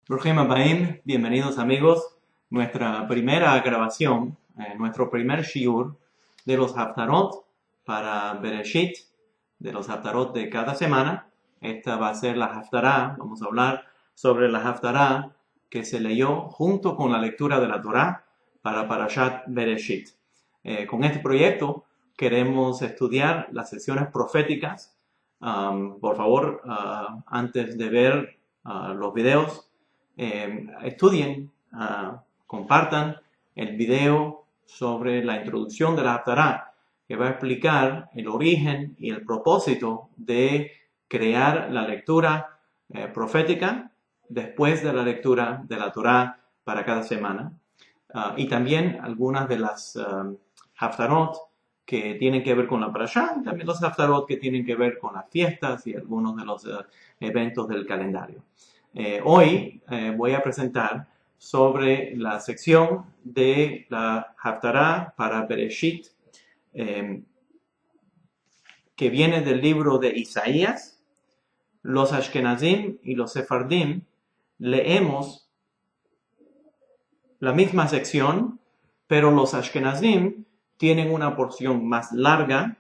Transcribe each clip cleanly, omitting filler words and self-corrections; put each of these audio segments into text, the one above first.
Brujem Habayim, bienvenidos amigos. Nuestra primera grabación, nuestro primer shiur de los Haftarot para Bereshit, de los Haftarot de cada semana. Esta va a ser la Haftará, vamos a hablar sobre la Haftará que se leyó junto con la lectura de la Torá para Parashat Bereshit. Con este proyecto queremos estudiar las secciones proféticas. Por favor, antes de ver los videos, estudien, compartan el video sobre la introducción de la Haftará, que va a explicar el origen y el propósito de crear la lectura profética después de la lectura de la Torá para cada semana. Y también algunas de las Haftarot que tienen que ver con la Parashá, y también los Haftarot que tienen que ver con las fiestas y algunos de los eventos del calendario. Hoy voy a presentar sobre la sección de la Haftará para Bereshit, que viene del libro de Isaías. Los Ashkenazim y los Sefardim leemos la misma sección, pero los Ashkenazim tienen una porción más larga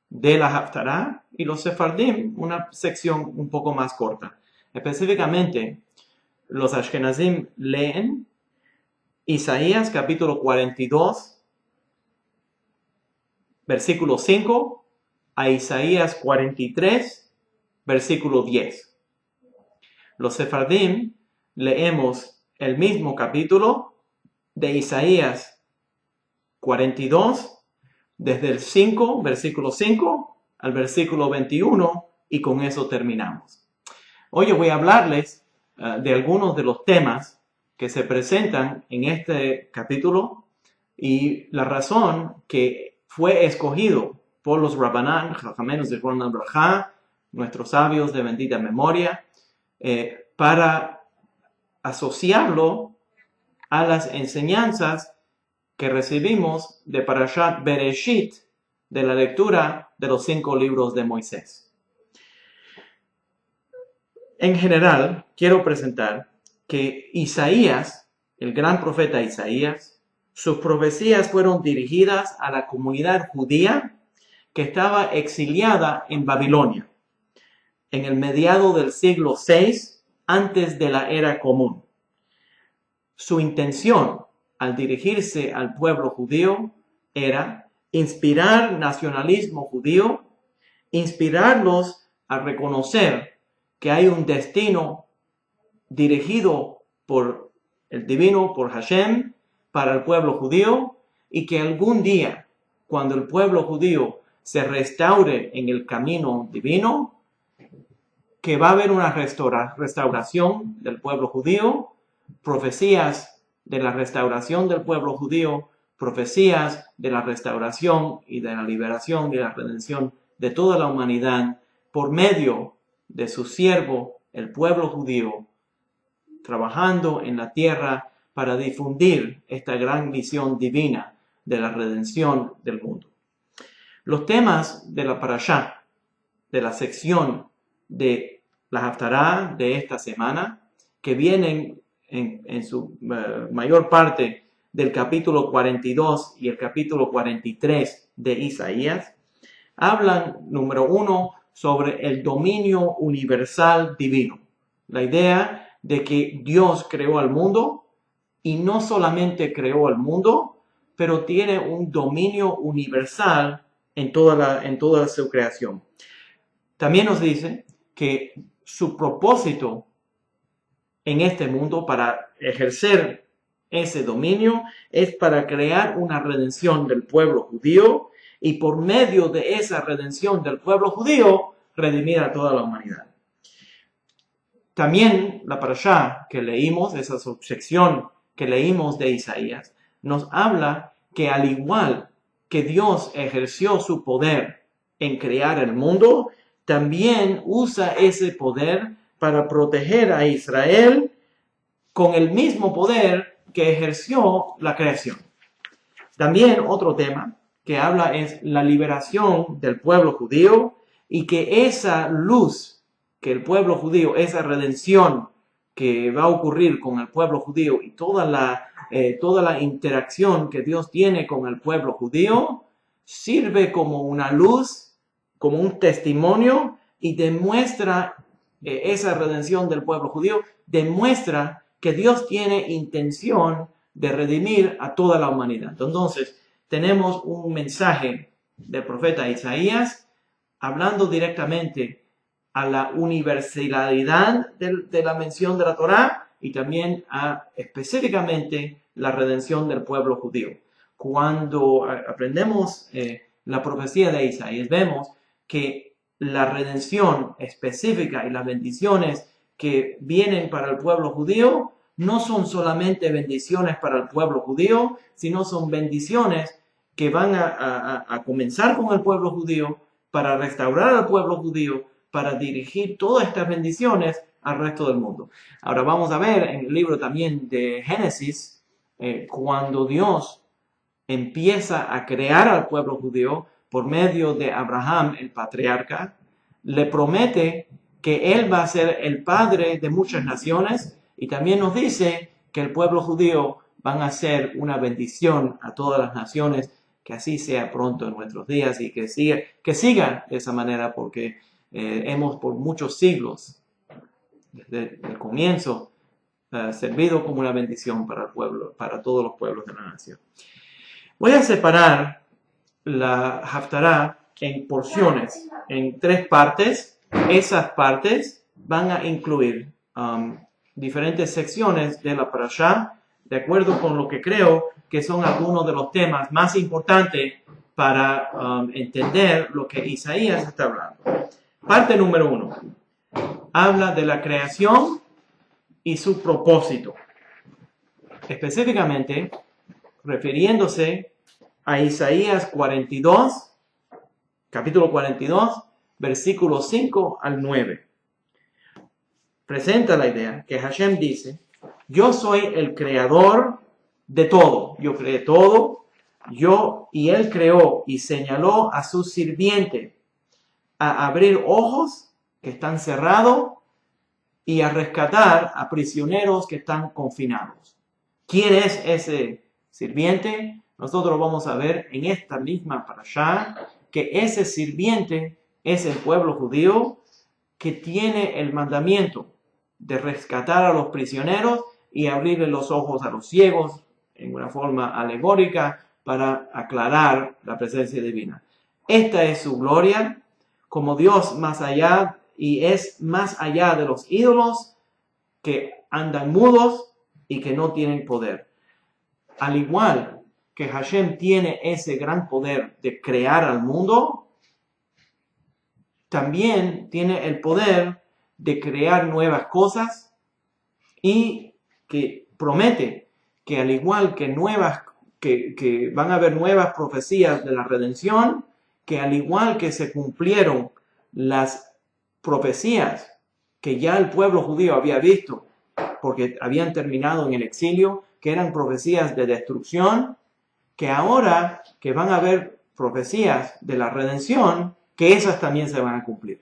de la Haftará y los Sefardim una sección un poco más corta. Específicamente, los Ashkenazim leen Isaías capítulo 42, versículo 5, a Isaías 43, versículo 10. Los Sefardim leemos el mismo capítulo de Isaías 42, desde el 5, versículo 5, al versículo 21, y con eso terminamos. Hoy yo voy a hablarles de algunos de los temas que se presentan en este capítulo y la razón que fue escogido por los Rabbanán, Jajamenos de Ronald Brajá, nuestros sabios de bendita memoria, para asociarlo a las enseñanzas que recibimos de Parashat Bereshit, de la lectura de los 5 libros de Moisés. En general, quiero presentar que Isaías, el gran profeta Isaías, sus profecías fueron dirigidas a la comunidad judía que estaba exiliada en Babilonia, en el mediado del siglo VI, antes de la era común. Su intención al dirigirse al pueblo judío era inspirar nacionalismo judío, inspirarlos a reconocer que hay un destino dirigido por el divino, por Hashem, para el pueblo judío, y que algún día, cuando el pueblo judío se restaure en el camino divino, que va a haber una restauración del pueblo judío, profecías de la restauración del pueblo judío, profecías de la restauración y de la liberación y la redención de toda la humanidad por medio de su siervo, el pueblo judío, trabajando en la tierra para difundir esta gran misión divina de la redención del mundo. Los temas de la Parashá, de la sección de la Haftará de esta semana, que vienen en su mayor parte del capítulo 42 y el capítulo 43 de Isaías, hablan, número 1, sobre el dominio universal divino. La idea de que Dios creó al mundo y no solamente creó al mundo, pero tiene un dominio universal en toda su creación. También nos dice que su propósito en este mundo para ejercer ese dominio es para crear una redención del pueblo judío y por medio de esa redención del pueblo judío redimir a toda la humanidad. También la parashá que leímos, esa sección que leímos de Isaías, nos habla que al igual que Dios ejerció su poder en crear el mundo, también usa ese poder para proteger a Israel con el mismo poder que ejerció la creación. También otro tema que habla es la liberación del pueblo judío y que esa luz que el pueblo judío, esa redención que va a ocurrir con el pueblo judío y toda la interacción que Dios tiene con el pueblo judío, sirve como una luz, como un testimonio y demuestra esa redención del pueblo judío, demuestra que Dios tiene intención de redimir a toda la humanidad. Entonces, tenemos un mensaje del profeta Isaías hablando directamente a la universalidad de la mención de la Torá y también a específicamente la redención del pueblo judío. Cuando aprendemos la profecía de Isaías, vemos que la redención específica y las bendiciones que vienen para el pueblo judío no son solamente bendiciones para el pueblo judío, sino son bendiciones que van a comenzar con el pueblo judío, para restaurar al pueblo judío, para dirigir todas estas bendiciones al resto del mundo. Ahora vamos a ver en el libro también de Génesis, cuando Dios empieza a crear al pueblo judío por medio de Abraham, el patriarca, le promete que él va a ser el padre de muchas naciones y también nos dice que el pueblo judío van a ser una bendición a todas las naciones, que así sea pronto en nuestros días y que siga de esa manera, porque hemos por muchos siglos, desde el comienzo, servido como una bendición para el pueblo, para todos los pueblos de la nación. Voy a separar la Haftará en porciones, en 3 partes. Esas partes van a incluir diferentes secciones de la parashá, de acuerdo con lo que creo que son algunos de los temas más importantes para entender lo que Isaías está hablando. Parte número 1. Habla de la creación y su propósito. Específicamente, refiriéndose a Isaías 42, capítulo 42, versículos 5 al 9. Presenta la idea que Hashem dice: yo soy el creador de todo. Yo creé todo. Y él creó y señaló a su sirviente a abrir ojos que están cerrados y a rescatar a prisioneros que están confinados. ¿Quién es ese sirviente? Nosotros vamos a ver en esta misma parashá que ese sirviente es el pueblo judío que tiene el mandamiento de rescatar a los prisioneros y abrirle los ojos a los ciegos en una forma alegórica para aclarar la presencia divina. Esta es su gloria como Dios más allá, y es más allá de los ídolos que andan mudos y que no tienen poder. Al igual que Hashem tiene ese gran poder de crear al mundo, también tiene el poder de crear nuevas cosas y que promete que al igual que que van a haber nuevas profecías de la redención, que al igual que se cumplieron las profecías que ya el pueblo judío había visto, porque habían terminado en el exilio, que eran profecías de destrucción, que ahora que van a haber profecías de la redención, que esas también se van a cumplir.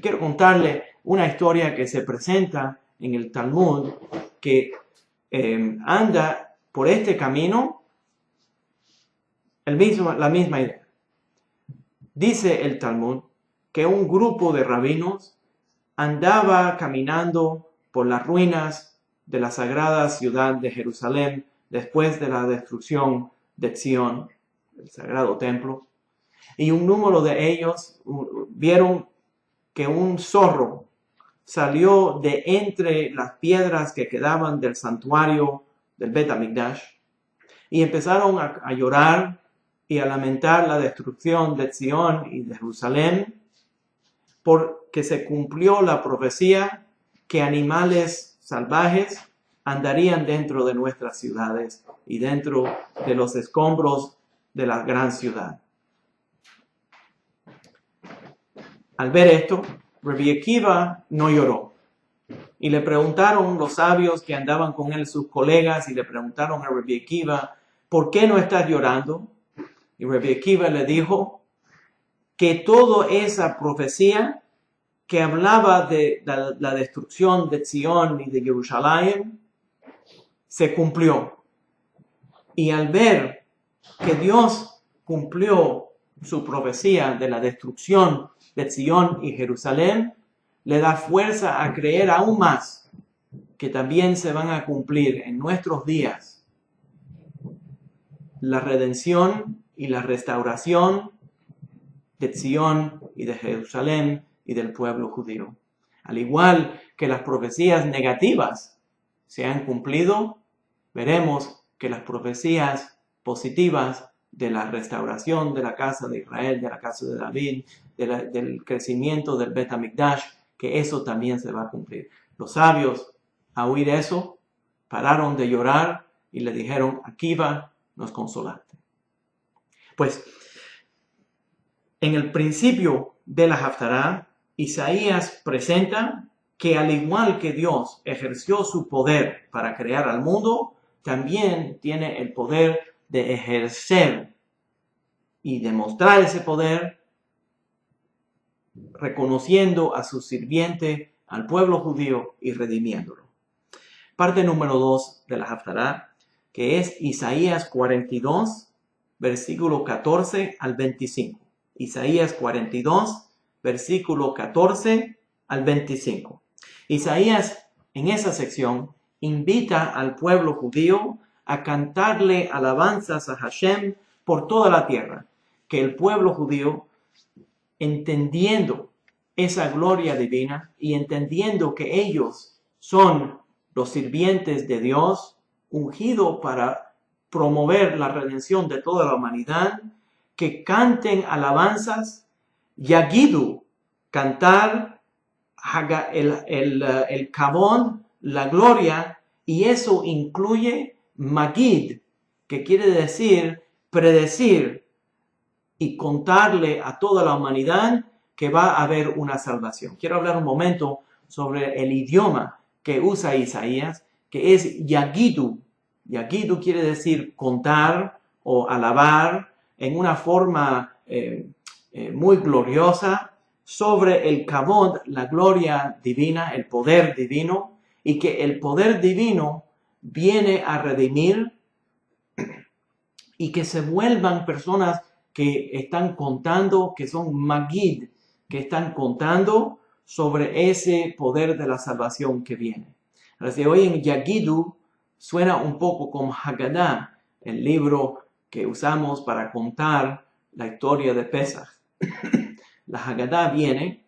Quiero contarle una historia que se presenta en el Talmud, que anda por este camino, la misma idea. Dice el Talmud que un grupo de rabinos andaba caminando por las ruinas de la sagrada ciudad de Jerusalén después de la destrucción de Sion, el sagrado templo, y un número de ellos vieron que un zorro salió de entre las piedras que quedaban del santuario del Bet HaMikdash y empezaron a llorar y a lamentar la destrucción de Sion y de Jerusalén, porque se cumplió la profecía que animales salvajes andarían dentro de nuestras ciudades y dentro de los escombros de la gran ciudad. Al ver esto, Rabbi Akiva no lloró. Y le preguntaron los sabios que andaban con él, sus colegas, y le preguntaron a Rabbi Akiva: ¿por qué no estás llorando? Y Rabbi Akiva le dijo que toda esa profecía que hablaba de la destrucción de Sion y de Jerusalén se cumplió. Y al ver que Dios cumplió su profecía de la destrucción de Sion y Jerusalén, le da fuerza a creer aún más que también se van a cumplir en nuestros días la redención y la restauración de Sion y de Jerusalén y del pueblo judío. Al igual que las profecías negativas se han cumplido, veremos que las profecías positivas de la restauración de la casa de Israel, de la casa de David, del crecimiento del Bet HaMikdash, que eso también se va a cumplir. Los sabios, a oír eso, pararon de llorar y le dijeron: Akiva, nos consolaste. Pues, en el principio de la Haftará, Isaías presenta que al igual que Dios ejerció su poder para crear al mundo, también tiene el poder de ejercer y demostrar ese poder reconociendo a su sirviente, al pueblo judío, y redimiéndolo. Parte número 2 de la Haftará, que es Isaías 42, versículo 14 al 25. Isaías 42, versículo 14 al 25. Isaías, en esa sección, invita al pueblo judío a cantarle alabanzas a Hashem por toda la tierra. Que el pueblo judío, entendiendo esa gloria divina y entendiendo que ellos son los sirvientes de Dios, ungidos para promover la redención de toda la humanidad, que canten alabanzas, yagidu, cantar el kabod, la gloria, y eso incluye magid, que quiere decir predecir y contarle a toda la humanidad que va a haber una salvación. Quiero hablar un momento sobre el idioma que usa Isaías, que es yagidu. Yagidu quiere decir contar o alabar en una forma muy gloriosa sobre el kabod, la gloria divina, el poder divino, y que el poder divino viene a redimir y que se vuelvan personas que están contando, que son magid, que están contando sobre ese poder de la salvación que viene. Así hoy en Yagidu suena un poco como Haggadah, el libro que usamos para contar la historia de Pesach. La Haggadah viene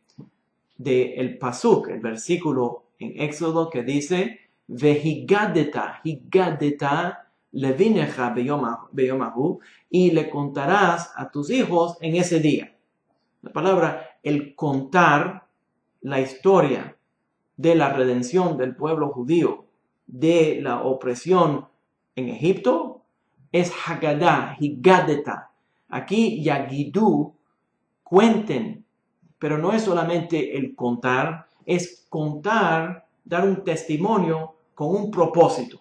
del pasuk, el versículo en Éxodo que dice: Vehigadeta, higadeta levineja beyomahu, y le contarás a tus hijos en ese día. La palabra, el contar la historia de la redención del pueblo judío de la opresión en Egipto, es Haggadah, higadeta. Aquí Yagidu, cuenten, pero no es solamente el contar, es contar, dar un testimonio con un propósito.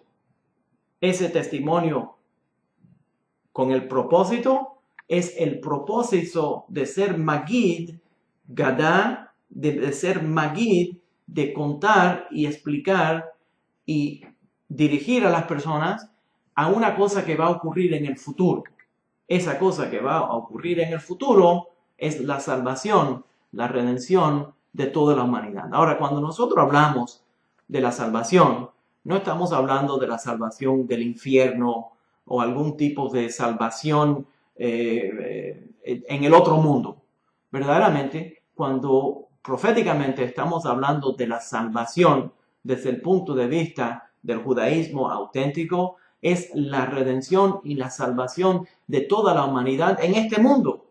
Ese testimonio con el propósito es el propósito de ser magid, gadá, de ser magid, de contar y explicar y dirigir a las personas a una cosa que va a ocurrir en el futuro. Esa cosa que va a ocurrir en el futuro es la salvación, la redención de toda la humanidad. Ahora, cuando nosotros hablamos de la salvación, no estamos hablando de la salvación del infierno o algún tipo de salvación en el otro mundo. Verdaderamente, cuando proféticamente estamos hablando de la salvación desde el punto de vista del judaísmo auténtico, es la redención y la salvación de toda la humanidad en este mundo,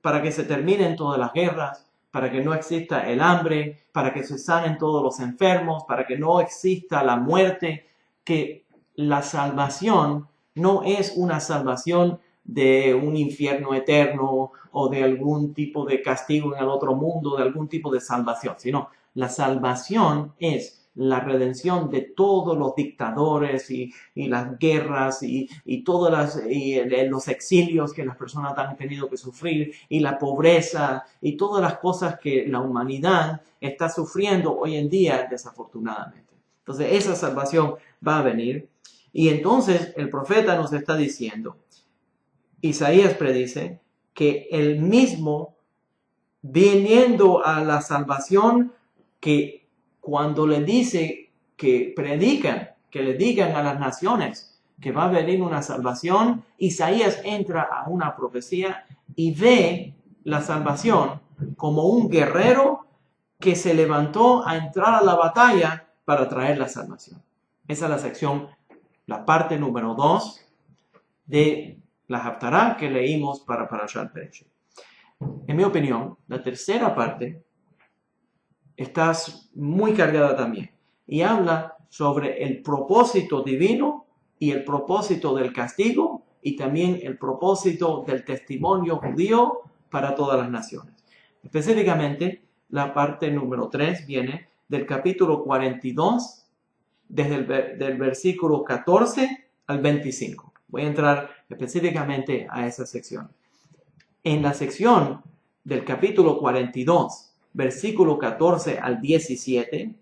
para que se terminen todas las guerras, para que no exista el hambre, para que se sanen todos los enfermos, para que no exista la muerte, que la salvación no es una salvación de un infierno eterno o de algún tipo de castigo en el otro mundo, de algún tipo de salvación, sino la salvación es la redención de todos los dictadores y las guerras y los exilios que las personas han tenido que sufrir y la pobreza y todas las cosas que la humanidad está sufriendo hoy en día, desafortunadamente. Entonces, esa salvación va a venir. Y entonces el profeta nos está diciendo, Isaías predice, que el mismo viniendo a la salvación, que cuando le dice que predican, que le digan a las naciones que va a venir una salvación, Isaías entra a una profecía y ve la salvación como un guerrero que se levantó a entrar a la batalla para traer la salvación. Esa es la sección, la parte número 2 de la Haftará que leímos para Parashat Bereshit. En mi opinión, la tercera parte está muy cargada también y habla sobre el propósito divino y el propósito del castigo y también el propósito del testimonio judío para todas las naciones. Específicamente, la parte número 3 viene del capítulo 42, desde del versículo 14 al 25. Voy a entrar específicamente a esa sección. En la sección del capítulo 42, versículo 14 al 17,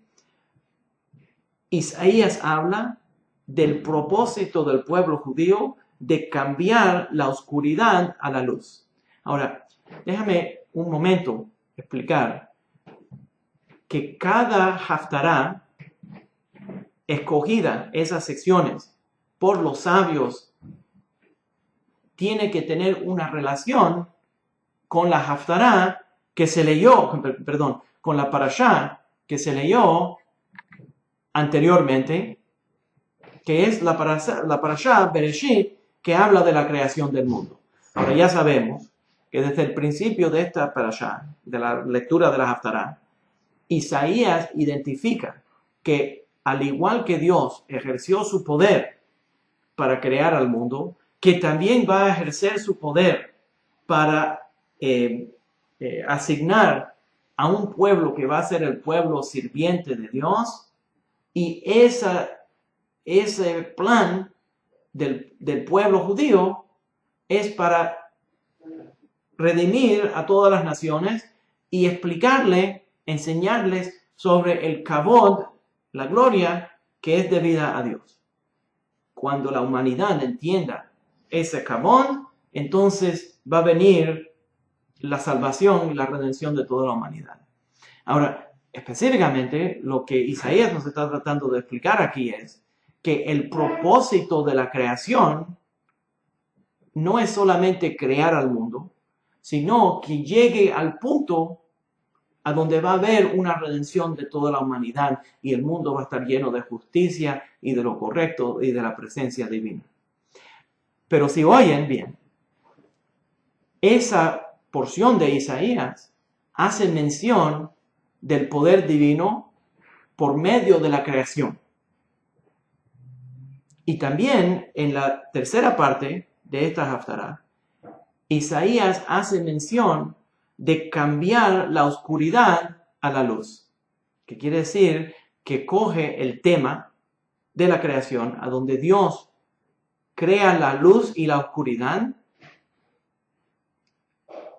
Isaías habla del propósito del pueblo judío de cambiar la oscuridad a la luz. Ahora, déjame un momento explicar que cada Haftará escogida, esas secciones, por los sabios, tiene que tener una relación con la Haftará que se leyó, con la Parashá que se leyó anteriormente, que es la Parashá Bereshit, que habla de la creación del mundo. Ahora ya sabemos que desde el principio de esta Parashá, de la lectura de la Haftará, Isaías identifica que al igual que Dios ejerció su poder para crear al mundo, que también va a ejercer su poder para asignar a un pueblo que va a ser el pueblo sirviente de Dios, y ese plan del pueblo judío es para redimir a todas las naciones y enseñarles sobre el kavod, la gloria que es debida a Dios. Cuando la humanidad entienda ese kavod, entonces va a venir la salvación y la redención de toda la humanidad. Ahora, específicamente, lo que Isaías nos está tratando de explicar aquí es que el propósito de la creación no es solamente crear al mundo, sino que llegue al punto a donde va a haber una redención de toda la humanidad y el mundo va a estar lleno de justicia y de lo correcto y de la presencia divina. Pero si oyen bien, esa porción de Isaías hace mención del poder divino por medio de la creación. Y también en la tercera parte de esta Haftará, Isaías hace mención de cambiar la oscuridad a la luz, que quiere decir que coge el tema de la creación, a donde Dios crea la luz y la oscuridad,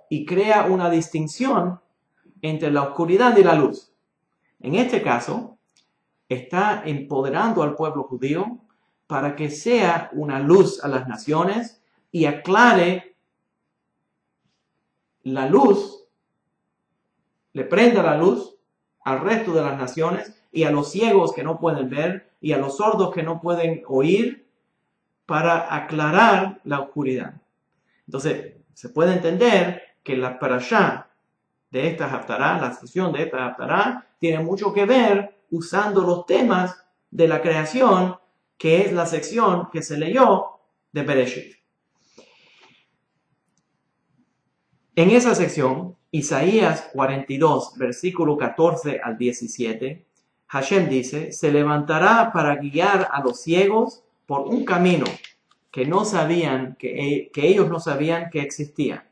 y crea una distinción entre la oscuridad y la luz. En este caso, está empoderando al pueblo judío para que sea una luz a las naciones y aclare la luz, le prenda la luz al resto de las naciones y a los ciegos que no pueden ver y a los sordos que no pueden oír, para aclarar la oscuridad. Entonces, se puede entender que la parashá de esta Haftará, la sesión de esta Haftará, tiene mucho que ver usando los temas de la creación, que es la sección que se leyó de Bereshit. En esa sección, Isaías 42, versículo 14 al 17, Hashem dice, se levantará para guiar a los ciegos por un camino que no sabían, que ellos no sabían que existía.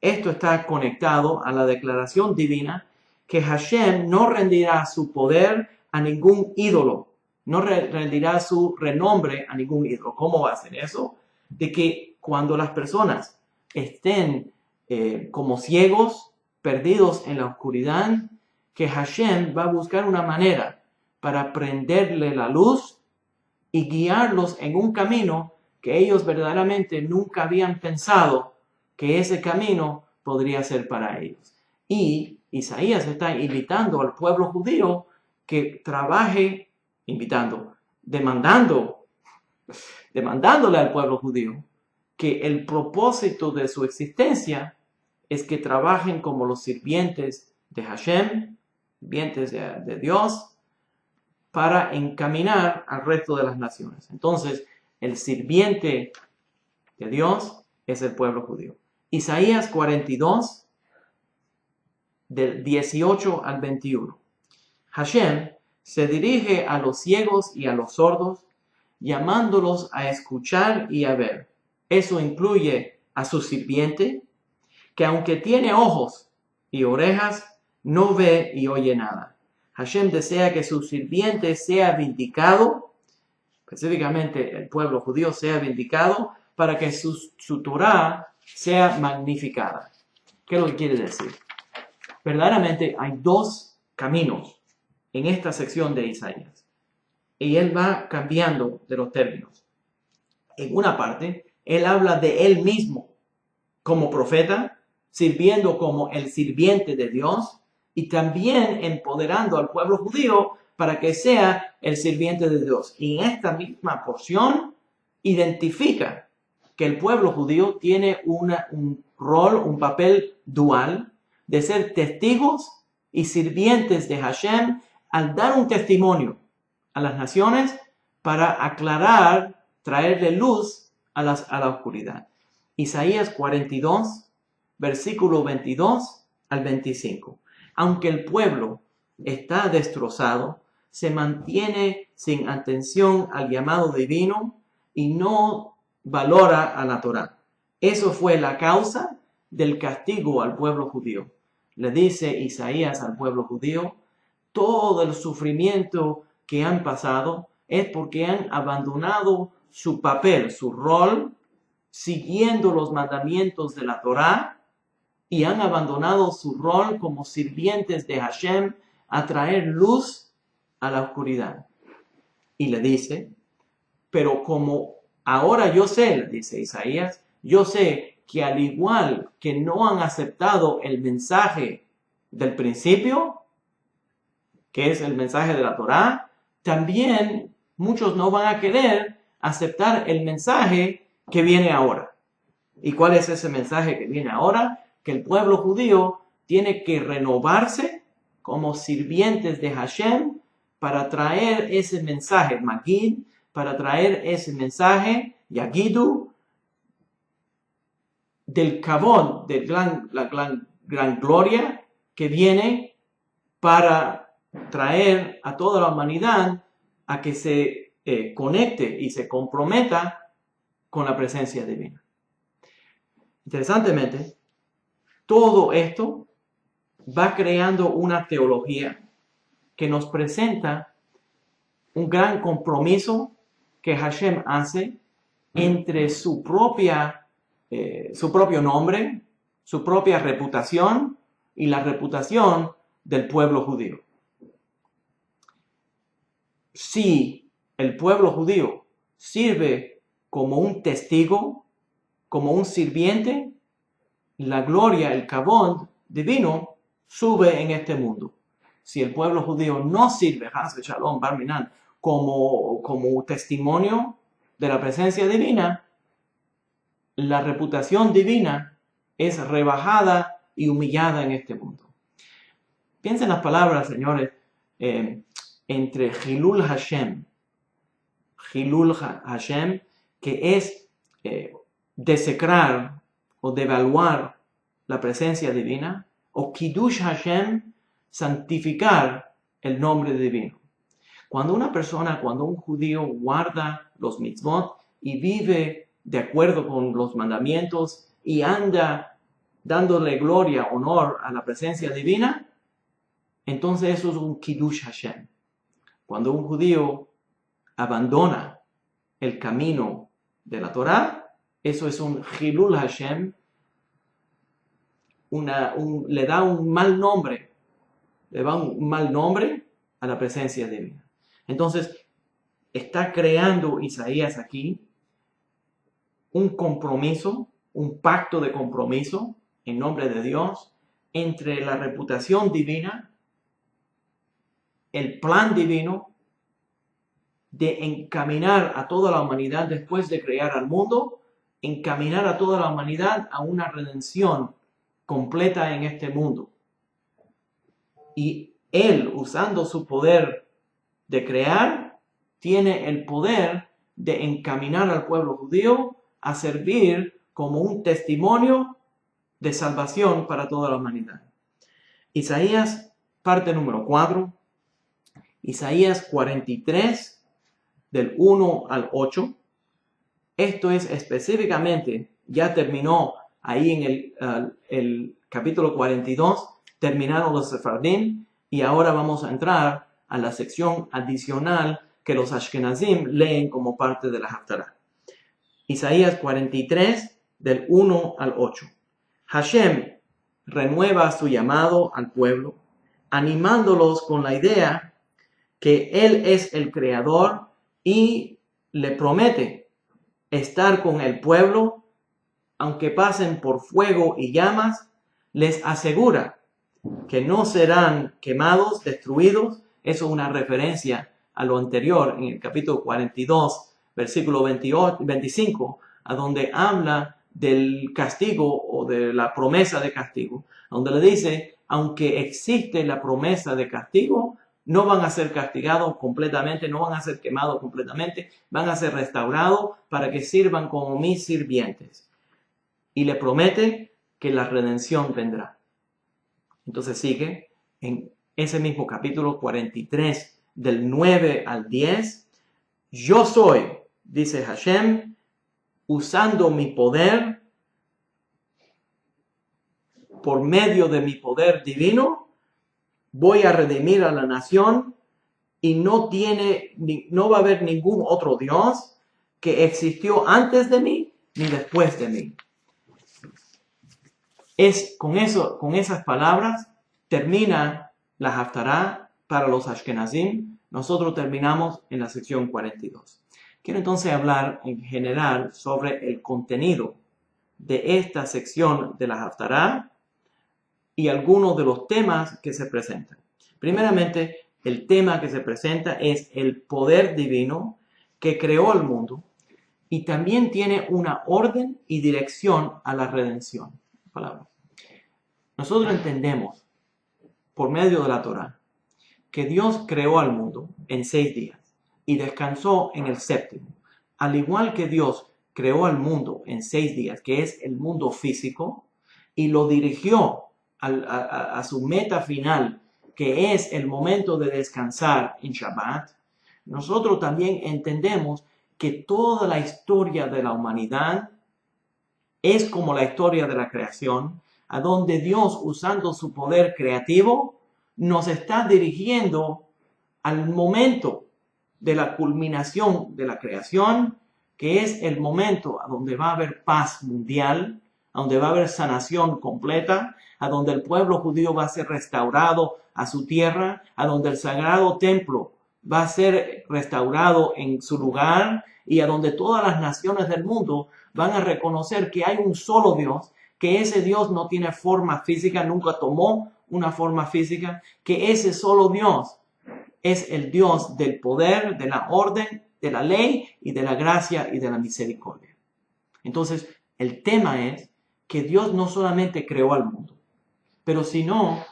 Esto está conectado a la declaración divina que Hashem no rendirá su poder a ningún ídolo, no rendirá su renombre a ningún ídolo. ¿Cómo va a hacer eso? De que cuando las personas estén como ciegos, perdidos en la oscuridad, que Hashem va a buscar una manera para prenderle la luz y guiarlos en un camino que ellos verdaderamente nunca habían pensado que ese camino podría ser para ellos. Y Isaías está invitando al pueblo judío que trabaje, demandándole al pueblo judío que el propósito de su existencia es que trabajen como los sirvientes de Hashem, sirvientes de Dios, para encaminar al resto de las naciones. Entonces, el sirviente de Dios es el pueblo judío. Isaías 42, del 18 al 21. Hashem se dirige a los ciegos y a los sordos, llamándolos a escuchar y a ver. Eso incluye a su sirviente, que aunque tiene ojos y orejas, no ve y oye nada. Hashem desea que su sirviente sea vindicado, específicamente el pueblo judío sea vindicado, para que su Torah sea magnificada. ¿Qué es lo que quiere decir? Verdaderamente hay dos caminos en esta sección de Isaías. Y él va cambiando de los términos. En una parte, él habla de él mismo como profeta, sirviendo como el sirviente de Dios y también empoderando al pueblo judío para que sea el sirviente de Dios. Y en esta misma porción identifica que el pueblo judío tiene un rol, un papel dual de ser testigos y sirvientes de Hashem al dar un testimonio a las naciones para aclarar, traerle luz a la oscuridad. Isaías 42, versículo 22 al 25. Aunque el pueblo está destrozado, se mantiene sin atención al llamado divino y no valora a la Torá. Eso fue la causa del castigo al pueblo judío. Le dice Isaías al pueblo judío, todo el sufrimiento que han pasado es porque han abandonado su papel, su rol, siguiendo los mandamientos de la Torá, y han abandonado su rol como sirvientes de Hashem a traer luz a la oscuridad. Y le dice, pero como ahora yo sé, le dice Isaías, yo sé que al igual que no han aceptado el mensaje del principio, que es el mensaje de la Torá, también muchos no van a querer aceptar el mensaje que viene ahora. ¿Y cuál es ese mensaje que viene ahora? Que el pueblo judío tiene que renovarse como sirvientes de Hashem para traer ese mensaje, Magid, para traer ese mensaje, Yagidu, del Kavod, de la gran gloria que viene para traer a toda la humanidad a que se conecte y se comprometa con la presencia divina. Interesantemente, todo esto va creando una teología que nos presenta un gran compromiso que Hashem hace entre su propio nombre, su propia reputación y la reputación del pueblo judío. Si el pueblo judío sirve como un testigo, como un sirviente, la gloria, el kavod divino sube en este mundo. Si el pueblo judío no sirve, Haz Shalom Bar Minan, como testimonio de la presencia divina, la reputación divina es rebajada y humillada en este mundo. Piensen las palabras, señores, entre Hilul Hashem, que es desecrar o devaluar la presencia divina, o Kiddush Hashem, santificar el nombre divino. Cuando un judío guarda los mitzvot y vive de acuerdo con los mandamientos y anda dándole gloria, honor a la presencia divina, entonces eso es un Kiddush Hashem. Cuando un judío abandona el camino de la Torá, eso es un Hilul Hashem, le da un mal nombre, a la presencia divina. Entonces, está creando Isaías aquí un compromiso, un pacto de compromiso en nombre de Dios entre la reputación divina, el plan divino de encaminar a toda la humanidad después de crear al mundo, encaminar a toda la humanidad a una redención completa en este mundo. Y él, usando su poder de crear, tiene el poder de encaminar al pueblo judío a servir como un testimonio de salvación para toda la humanidad. Isaías, parte número 4, Isaías 43, del 1 al 8. Esto es específicamente, ya terminó ahí en el capítulo 42, terminaron los Sefardim, y ahora vamos a entrar a la sección adicional que los Ashkenazim leen como parte de la Haftarah. Isaías 43, del 1 al 8. Hashem renueva su llamado al pueblo, animándolos con la idea que Él es el Creador y le promete estar con el pueblo, aunque pasen por fuego y llamas, les asegura que no serán quemados, destruidos. Eso es una referencia a lo anterior en el capítulo 42, versículo 25, a donde habla del castigo o de la promesa de castigo, donde le dice, aunque existe la promesa de castigo, no van a ser castigados completamente, no van a ser quemados completamente, van a ser restaurados para que sirvan como mis sirvientes. Y le promete que la redención vendrá. Entonces sigue en ese mismo capítulo 43, del 9 al 10. Yo soy, dice Hashem, usando mi poder, por medio de mi poder divino, voy a redimir a la nación y no va a haber ningún otro Dios que existió antes de mí ni después de mí. Con esas palabras termina la Haftarah para los Ashkenazim. Nosotros terminamos en la sección 42. Quiero entonces hablar en general sobre el contenido de esta sección de la Haftarah y algunos de los temas que se presentan. Primeramente, el tema que se presenta es el poder divino que creó el mundo y también tiene una orden y dirección a la redención. Nosotros entendemos por medio de la Torá que Dios creó al mundo en 6 días y descansó en el séptimo. Al igual que Dios creó al mundo en 6 días, que es el mundo físico, y lo dirigió a su meta final, que es el momento de descansar en Shabbat, nosotros también entendemos que toda la historia de la humanidad es como la historia de la creación, a donde Dios, usando su poder creativo, nos está dirigiendo al momento de la culminación de la creación, que es el momento a donde va a haber paz mundial, a donde va a haber sanación completa, a donde el pueblo judío va a ser restaurado a su tierra, a donde el sagrado templo va a ser restaurado en su lugar y a donde todas las naciones del mundo van a reconocer que hay un solo Dios, que ese Dios no tiene forma física, nunca tomó una forma física, que ese solo Dios es el Dios del poder, de la orden, de la ley y de la gracia y de la misericordia. Entonces, el tema es que Dios no solamente creó al mundo, pero sino,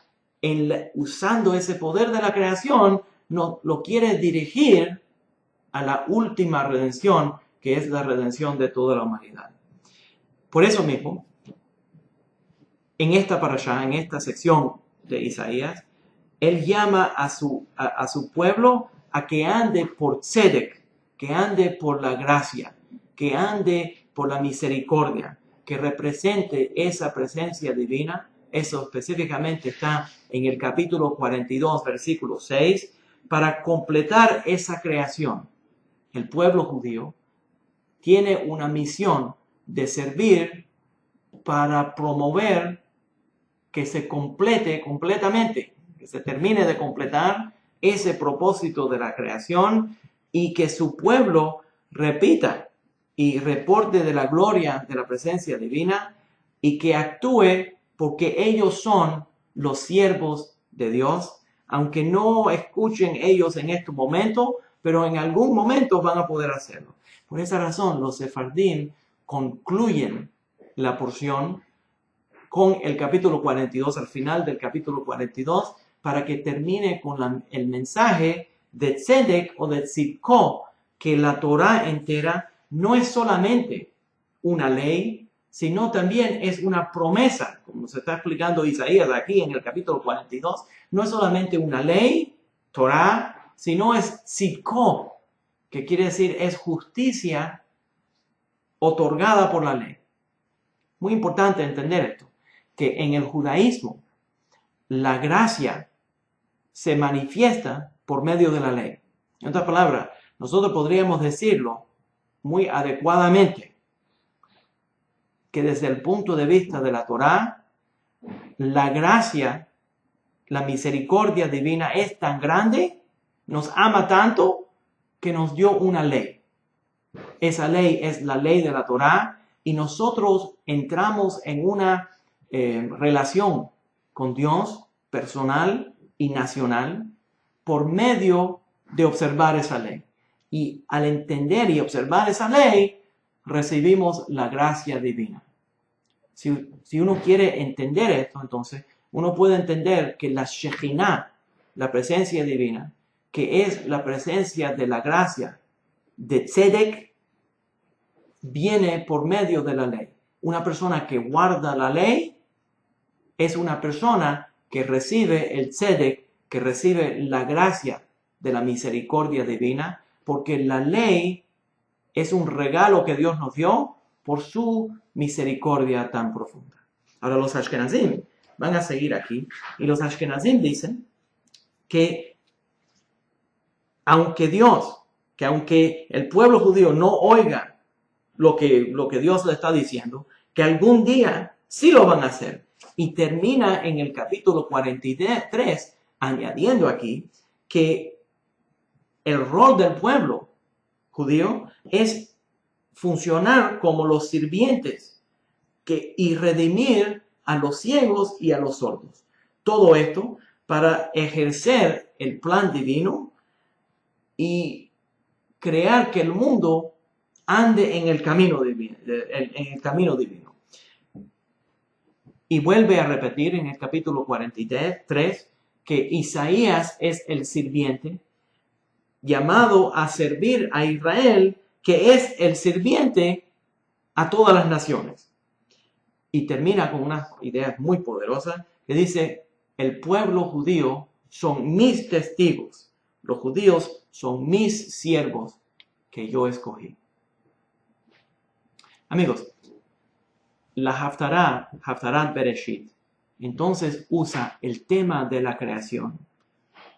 usando ese poder de la creación, lo quiere dirigir a la última redención, que es la redención de toda la humanidad. Por eso mismo, en esta parashá, en esta sección de Isaías, él llama a su pueblo a que ande por tzedek, que ande por la gracia, que ande por la misericordia, que represente esa presencia divina. Eso específicamente está en el capítulo 42, versículo 6, para completar esa creación, el pueblo judío tiene una misión de servir para promover que se complete completamente, que se termine de completar ese propósito de la creación y que su pueblo repita y reporte de la gloria de la presencia divina y que actúe porque ellos son los siervos de Dios, aunque no escuchen ellos en este momento, pero en algún momento van a poder hacerlo. Por esa razón, los sefardín concluyen la porción con el capítulo 42, al final del capítulo 42, para que termine con el mensaje de Tzedek o de Tzidko, que la Torá entera no es solamente una ley, sino también es una promesa, como se está explicando Isaías aquí en el capítulo 42, no es solamente una ley, Torá, sino es Tzidko, que quiere decir es justicia otorgada por la ley. Muy importante entender esto, que en el judaísmo la gracia se manifiesta por medio de la ley. En otras palabras, nosotros podríamos decirlo muy adecuadamente que desde el punto de vista de la Torá, la gracia, la misericordia divina es tan grande, nos ama tanto, que nos dio una ley. Esa ley es la ley de la Torá y nosotros entramos en una relación con Dios personal y nacional por medio de observar esa ley. Y al entender y observar esa ley, recibimos la gracia divina. Si uno quiere entender esto, entonces uno puede entender que la Shekhinah, la presencia divina, que es la presencia de la gracia de Tzedek, viene por medio de la ley. Una persona que guarda la ley es una persona que recibe el Tzedek, que recibe la gracia de la misericordia divina, porque la ley es un regalo que Dios nos dio por su misericordia tan profunda. Ahora los Ashkenazim van a seguir aquí y los Ashkenazim dicen que aunque el pueblo judío no oiga lo que Dios le está diciendo, que algún día sí lo van a hacer. Y termina en el capítulo 43 añadiendo aquí que el rol del pueblo judío es funcionar como los sirvientes y redimir a los ciegos y a los sordos. Todo esto para ejercer el plan divino y crear que el mundo ande en el camino divino. Y vuelve a repetir en el capítulo 43 que Isaías es el sirviente llamado a servir a Israel, que es el sirviente a todas las naciones. Y termina con unas ideas muy poderosas que dice, el pueblo judío son mis testigos, los judíos son mis siervos que yo escogí. Amigos, la Haftarah Bereshit, entonces usa el tema de la creación.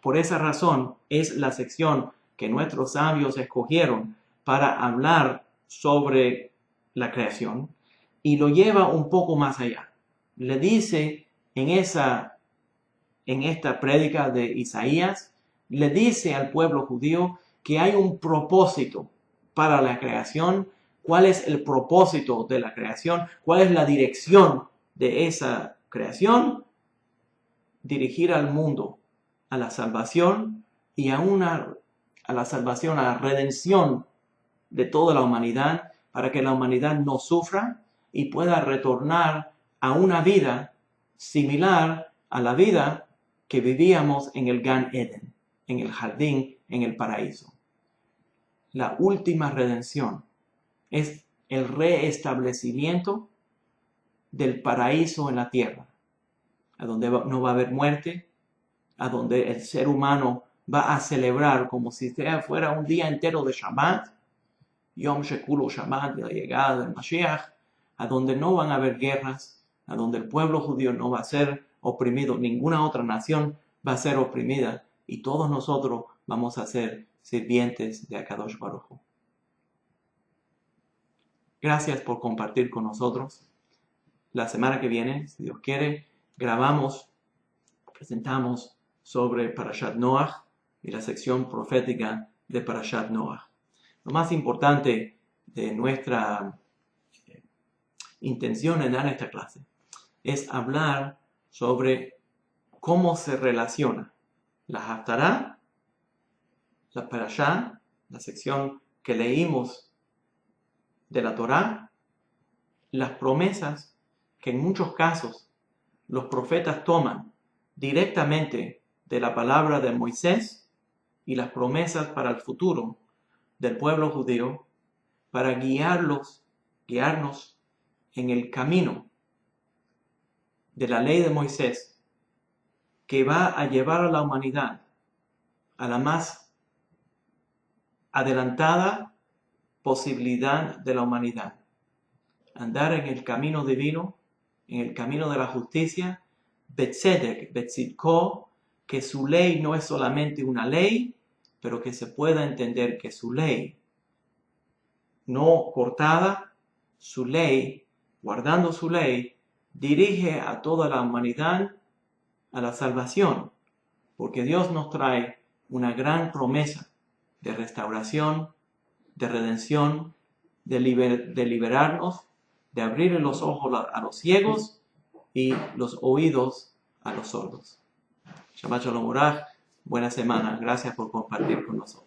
Por esa razón es la sección que nuestros sabios escogieron para hablar sobre la creación y lo lleva un poco más allá. Le dice en esta prédica de Isaías, le dice al pueblo judío que hay un propósito para la creación. ¿Cuál es el propósito de la creación? ¿Cuál es la dirección de esa creación? Dirigir al mundo a la salvación y a la salvación, a la redención de toda la humanidad, para que la humanidad no sufra y pueda retornar a una vida similar a la vida que vivíamos en el Gan Eden, en el jardín, en el paraíso. La última redención es el reestablecimiento del paraíso en la tierra, a donde no va a haber muerte, a donde el ser humano va a celebrar como si fuera un día entero de Shabbat, Yom Shekulo Shabbat, de la llegada del Mashiach, a donde no van a haber guerras, a donde el pueblo judío no va a ser oprimido, ninguna otra nación va a ser oprimida, y todos nosotros vamos a ser sirvientes de Akadosh Baruj Hu. Gracias por compartir con nosotros. La semana que viene, si Dios quiere, presentamos sobre Parashat Noach y la sección profética de Parashat Noach. Lo más importante de nuestra intención en dar esta clase es hablar sobre cómo se relaciona la Haftará, la Parashá, la sección que leímos de la Torá, las promesas que en muchos casos los profetas toman directamente de la palabra de Moisés y las promesas para el futuro del pueblo judío para guiarnos en el camino de la ley de Moisés que va a llevar a la humanidad a la más adelantada posibilidad de la humanidad. Andar en el camino divino, en el camino de la justicia, Betzedek, Betzidko, que su ley no es solamente una ley, pero que se pueda entender que su ley no cortada, su ley, guardando su ley, dirige a toda la humanidad a la salvación, porque Dios nos trae una gran promesa de restauración, de redención, de liberarnos, de abrir los ojos a los ciegos y los oídos a los sordos. Shabbat Shalom Urach, buena semana, gracias por compartir con nosotros.